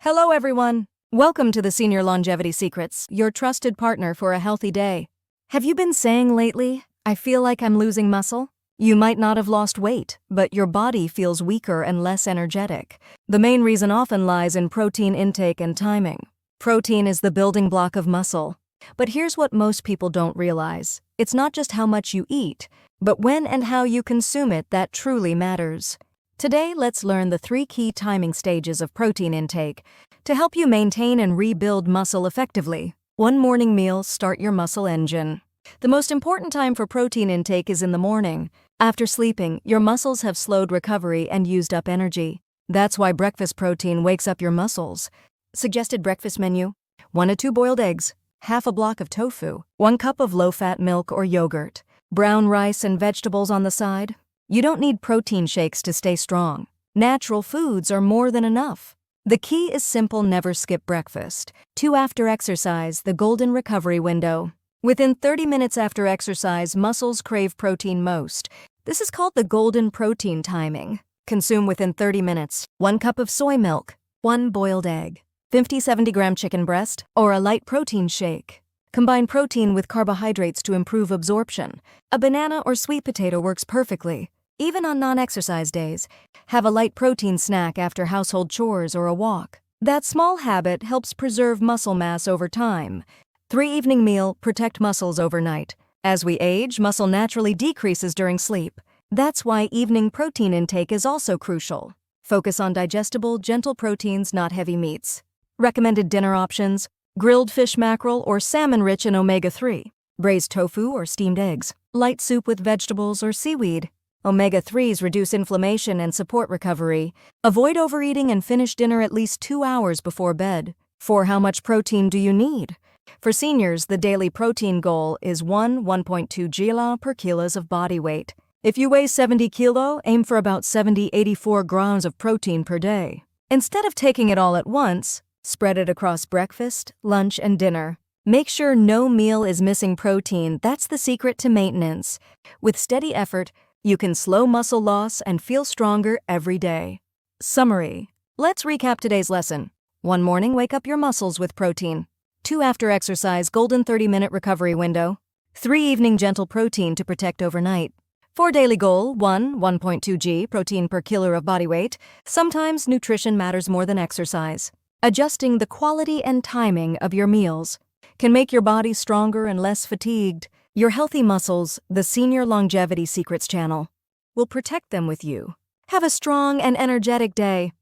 Hello, everyone. Welcome to the Senior Longevity Secrets, your trusted partner for a healthy day. Have you been saying lately, I feel like I'm losing muscle? You might not have lost weight, but your body feels weaker and less energetic. The main reason often lies in protein intake and timing. Protein is the building block of muscle. But here's what most people don't realize. It's not just how much you eat, but when and how you consume it that truly matters. Today, let's learn the 3 key timing stages of protein intake to help you maintain and rebuild muscle effectively. 1 morning meal, start your muscle engine. The most important time for protein intake is in the morning. After sleeping, your muscles have slowed recovery and used up energy. That's why breakfast protein wakes up your muscles. Suggested breakfast menu: 1 to 2 boiled eggs, half a block of tofu, 1 cup of low-fat milk or yogurt, brown rice and vegetables on the side. You don't need protein shakes to stay strong. Natural foods are more than enough. The key is simple: never skip breakfast. 2 after exercise, the golden recovery window. Within 30 minutes after exercise, muscles crave protein most. This is called the golden protein timing. Consume within 30 minutes. 1 cup of soy milk, 1 boiled egg, 50-70 gram chicken breast, or a light protein shake. Combine protein with carbohydrates to improve absorption. A banana or sweet potato works perfectly. Even on non-exercise days, have a light protein snack after household chores or a walk. That small habit helps preserve muscle mass over time. 3 evening meal, protect muscles overnight. As we age, muscle naturally decreases during sleep. That's why evening protein intake is also crucial. Focus on digestible, gentle proteins, not heavy meats. Recommended dinner options: grilled fish mackerel or salmon rich in omega-3, braised tofu or steamed eggs, light soup with vegetables or seaweed. Omega-3s reduce inflammation and support recovery. Avoid overeating and finish dinner at least 2 hours before bed. For how much protein do you need? For seniors, the daily protein goal is 1.2 GLA per kilos of body weight. If you weigh 70 kilo, aim for about 84 grams of protein per day. Instead of taking it all at once, spread it across breakfast, lunch, and dinner. Make sure no meal is missing protein. That's the secret to maintenance. With steady effort, you can slow muscle loss and feel stronger every day. Summary. Let's recap today's lesson. 1 morning, wake up your muscles with protein. 2 after exercise, golden 30-minute recovery window. 3 evening, gentle protein to protect overnight. 4 daily goal: 1.2 g protein per kilo of body weight. Sometimes nutrition matters more than exercise. Adjusting the quality and timing of your meals can make your body stronger and less fatigued. Your healthy muscles, the Senior Longevity Secrets channel, will protect them with you. Have a strong and energetic day.